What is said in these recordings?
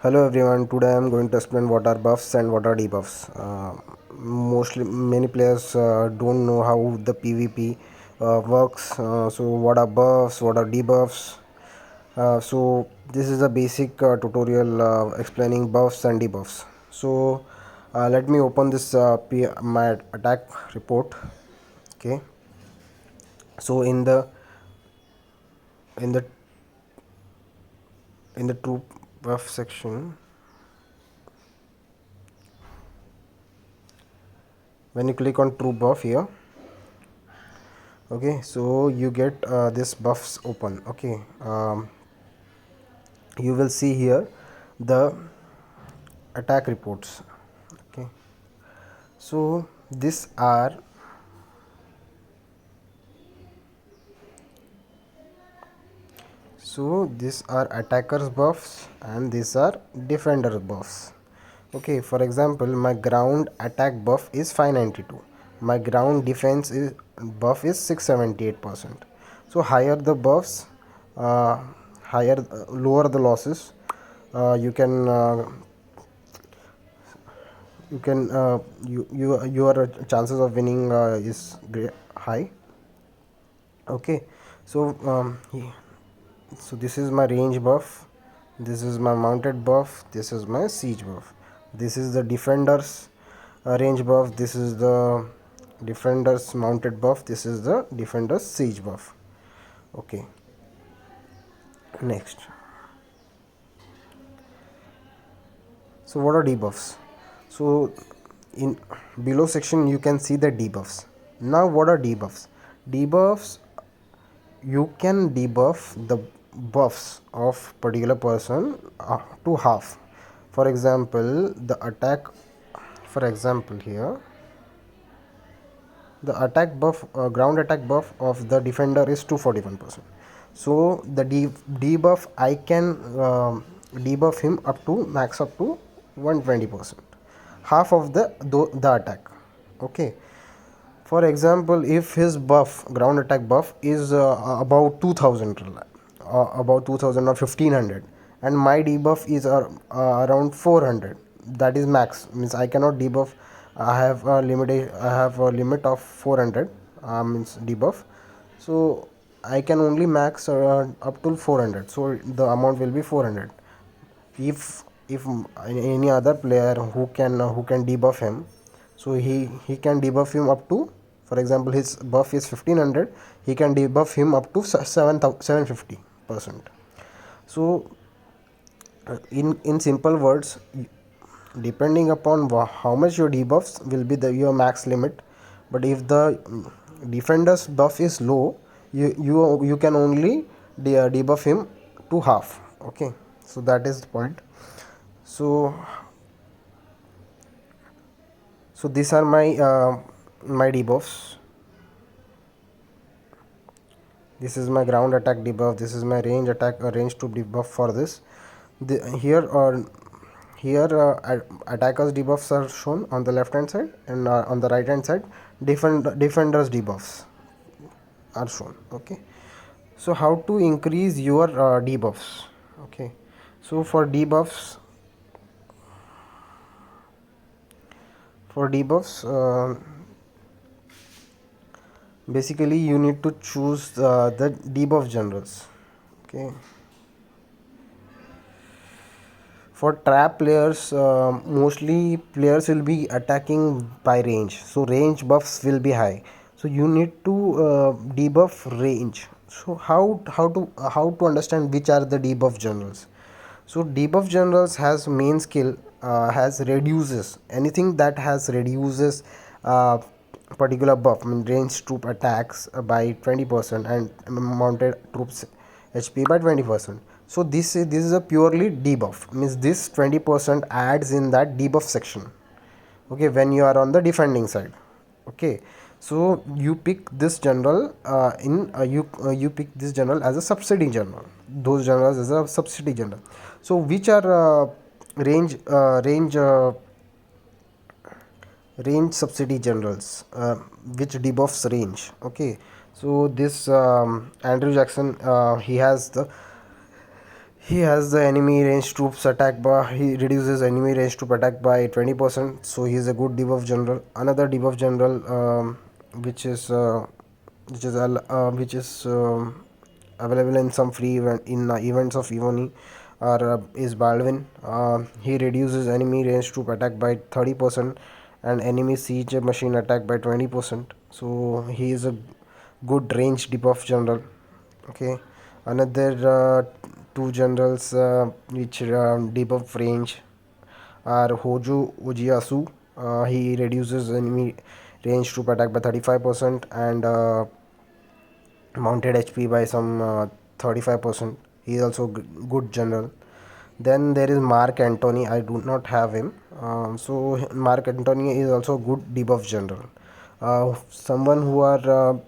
Hello everyone, today I am going to explain what are buffs and what are debuffs. Mostly many players don't know how the PvP works. So what are buffs, what are debuffs? So this is a basic tutorial explaining buffs and debuffs. So let me open this my attack report. Okay. So in the in the troop buff section, when you click on troop buff here, okay, so you get this buffs open. Okay, you will see here the attack reports. Okay, so these are attackers buffs and these are defender buffs. Okay, for example, my ground attack buff is 592, my ground defense is buff is 678%. So higher the buffs, uh, higher lower the losses. Uh, you can your chances of winning is high. Okay, so so this is my range buff, this is my mounted buff, this is my siege buff, this is the defenders range buff, this is the defenders mounted buff, this is the defenders siege buff. Okay, next. So what are debuffs? So in below section you can see the debuffs. Now what are debuffs? Debuffs, you can debuff the buffs of particular person to half. For example, the attack, for example here, the attack buff, ground attack buff of the defender is 241%. So the debuff I can debuff him up to max up to 120%, half of the attack. Okay, for example, if his buff, ground attack buff, is about 2000, about 2000 or 1500, and my debuff is around 400, that is max. Means I cannot debuff. I have a limit of 400. Means debuff. So I can only max up to 400. So the amount will be 400. If any other player who can debuff him, so he can debuff him up to, for example, his buff is 1500, he can debuff him up to 750%. So in simple words, depending upon how much your debuffs will be your max limit. But if the defender's buff is low, you can only debuff him to half. Okay, so that is the point. So these are my debuffs. This is my ground attack debuff, this is my range attack range to debuff. For this, here attackers debuffs are shown on the left hand side, and on the right hand side defenders debuffs are shown. Okay, so how to increase your debuffs? Okay, so for debuffs, basically you need to choose the debuff generals. Okay, for trap players, mostly players will be attacking by range, so range buffs will be high. So you need to debuff range. So how to understand which are the debuff generals? So debuff generals has main skill, has reduces anything that has reduces particular buff. I mean range troop attacks by 20% and mounted troops HP by 20%. So this is a purely debuff, means this 20% adds in that debuff section. Okay, when you are on the defending side. Okay, so you pick this general you pick this general as a subsidy general, those generals as a subsidy general. So which are range subsidy generals, which debuffs range. Okay, so this Andrew Jackson, He has the enemy range troops attack by, he reduces enemy range troop attack by 20%, so he is a good debuff general. Another debuff general, which is available in some free event in events of Evony, is Baldwin. He reduces enemy range troop attack by 30% and enemy siege machine attack by 20%. So he is a good range debuff general. Okay, another two generals which debuff range are Hojo Ujiasu. He reduces enemy range troop attack by 35% and mounted HP by some 35%. He is also good general. Then there is Mark Antony. I do not have him. So Mark Antony is also good debuff general. Someone who are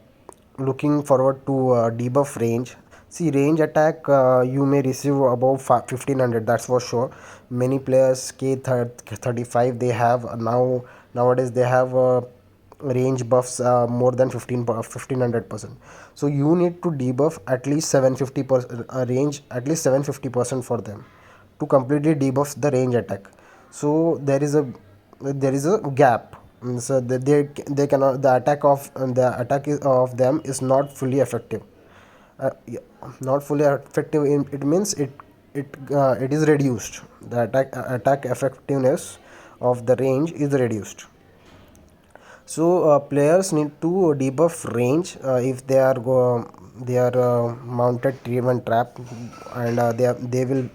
looking forward to debuff range. See, range attack you may receive above 1500. That's for sure. Many players K35 they have nowadays they have. Range buffs more than 1500%, so you need to debuff at least 750% range, at least 750% for them to completely debuff the range attack. So there is a gap. So they cannot, the attack of them is not fully effective. Yeah, not fully effective it means it is reduced. The attack effectiveness of the range is reduced. So players need to debuff range if they are mounted driven trap, and they will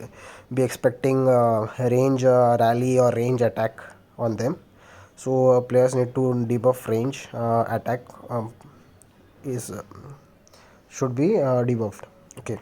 be expecting range rally or range attack on them. So players need to debuff range attack is should be debuffed. Okay.